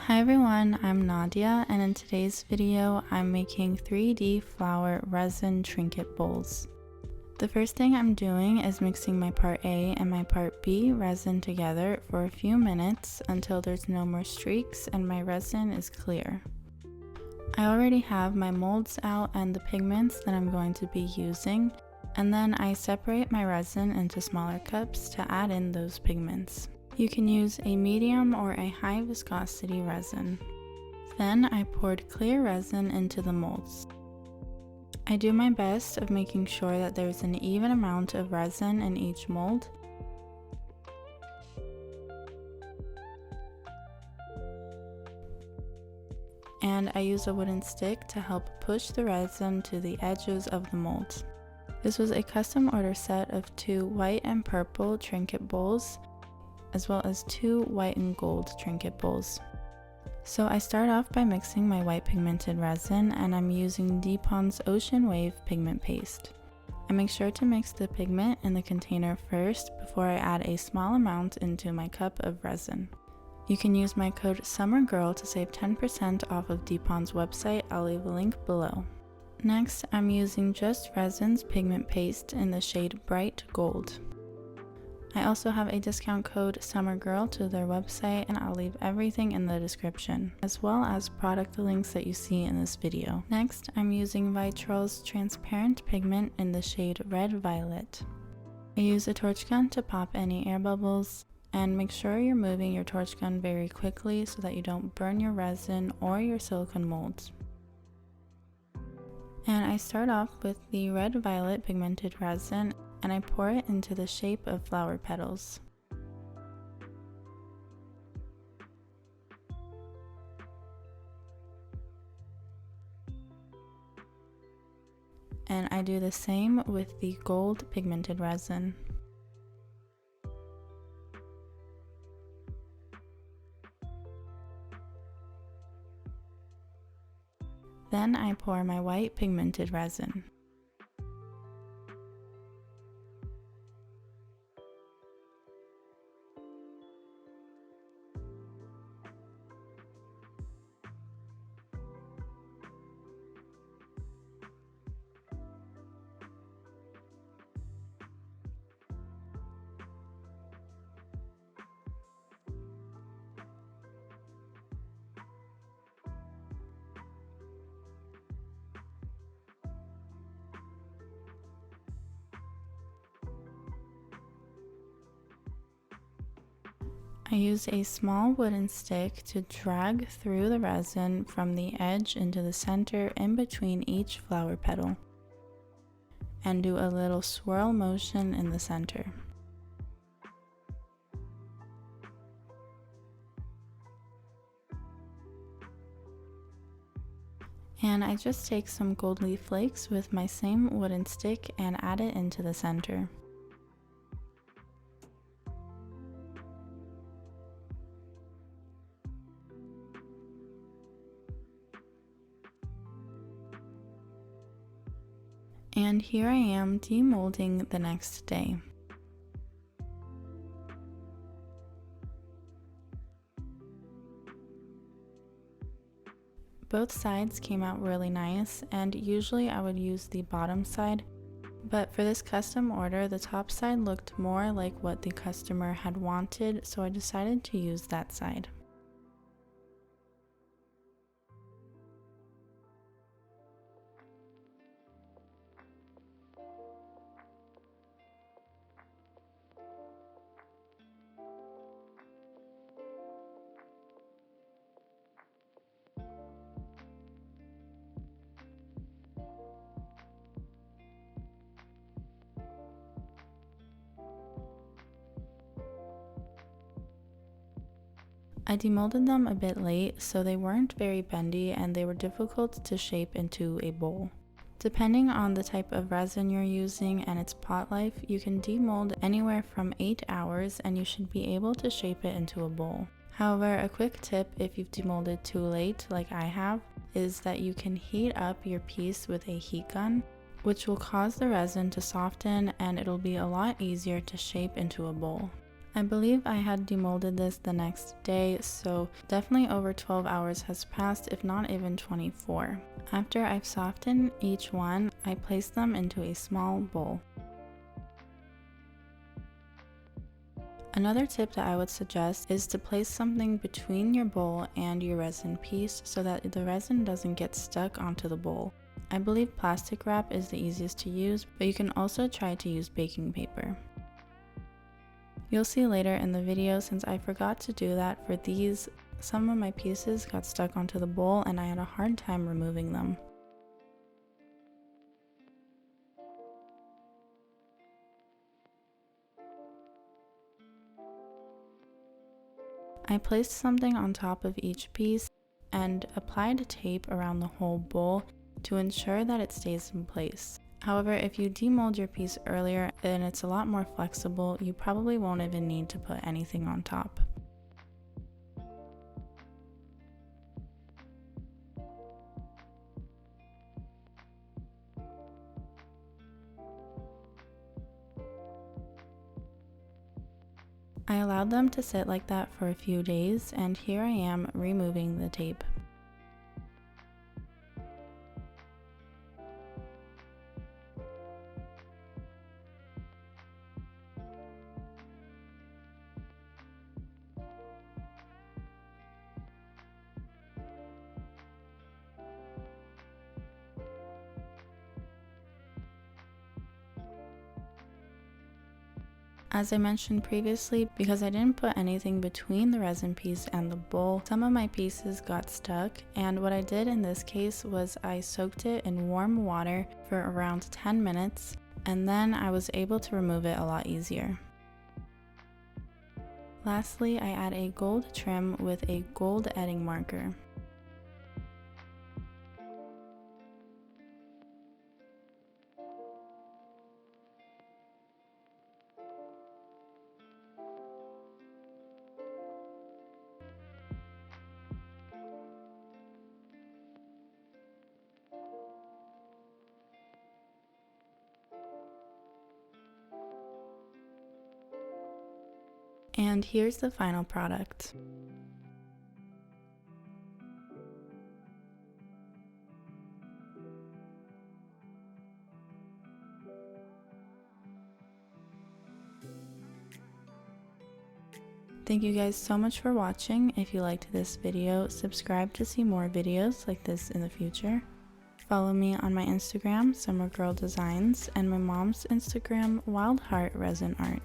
Hi everyone, I'm Nadia, and in today's video I'm making 3D flower resin trinket bowls. The first thing I'm doing is mixing my part A and my part B resin together for a few minutes until there's no more streaks and my resin is clear. I already have my molds out and the pigments that I'm going to be using, and then I separate my resin into smaller cups to add in those pigments. You can use a medium or a high viscosity resin. Then I poured clear resin into the molds. I do my best of making sure that there's an even amount of resin in each mold. And I use a wooden stick to help push the resin to the edges of the mold. This was a custom order set of 2 white and purple trinket bowls, as well as 2 white and gold trinket bowls. So I start off by mixing my white pigmented resin, and I'm using Deppon's Ocean Wave pigment paste. I make sure to mix the pigment in the container first before I add a small amount into my cup of resin. You can use my code SUMMERGIRL to save 10% off of Deppon's website. I'll leave a link below. Next, I'm using Just Resin's pigment paste in the shade Bright Gold. I also have a discount code SUMMERGIRL to their website, and I'll leave everything in the description, as well as product links that you see in this video. Next, I'm using Vitrol's transparent pigment in the shade Red Violet. I use a torch gun to pop any air bubbles, and make sure you're moving your torch gun very quickly so that you don't burn your resin or your silicone molds. And I start off with the Red Violet pigmented resin, and I pour it into the shape of flower petals. And I do the same with the gold pigmented resin. Then I pour my white pigmented resin. I use a small wooden stick to drag through the resin from the edge into the center in between each flower petal, and do a little swirl motion in the center. And I just take some gold leaf flakes with my same wooden stick and add it into the center. And here I am demolding the next day. Both sides came out really nice, and usually I would use the bottom side, but for this custom order the top side looked more like what the customer had wanted, so I decided to use that side. I demolded them a bit late, so they weren't very bendy and they were difficult to shape into a bowl. Depending on the type of resin you're using and its pot life, you can demold anywhere from 8 hours and you should be able to shape it into a bowl. However, a quick tip if you've demolded too late, like I have, is that you can heat up your piece with a heat gun, which will cause the resin to soften and it'll be a lot easier to shape into a bowl. I believe I had demolded this the next day, so definitely over 12 hours has passed, if not even 24. After I've softened each one, I place them into a small bowl. Another tip that I would suggest is to place something between your bowl and your resin piece so that the resin doesn't get stuck onto the bowl. I believe plastic wrap is the easiest to use, but you can also try to use baking paper. You'll see later in the video, since I forgot to do that for these, some of my pieces got stuck onto the bowl and I had a hard time removing them. I placed something on top of each piece and applied tape around the whole bowl to ensure that it stays in place. However, if you demold your piece earlier and it's a lot more flexible, you probably won't even need to put anything on top. I allowed them to sit like that for a few days, and here I am removing the tape. As I mentioned previously, because I didn't put anything between the resin piece and the bowl, some of my pieces got stuck, and what I did in this case was I soaked it in warm water for around 10 minutes, and then I was able to remove it a lot easier. Lastly, I add a gold trim with a gold edging marker. And here's the final product. Thank you guys so much for watching. If you liked this video, subscribe to see more videos like this in the future. Follow me on my Instagram, Summer Girl Designs, and my mom's Instagram, Wild Heart Resin Art.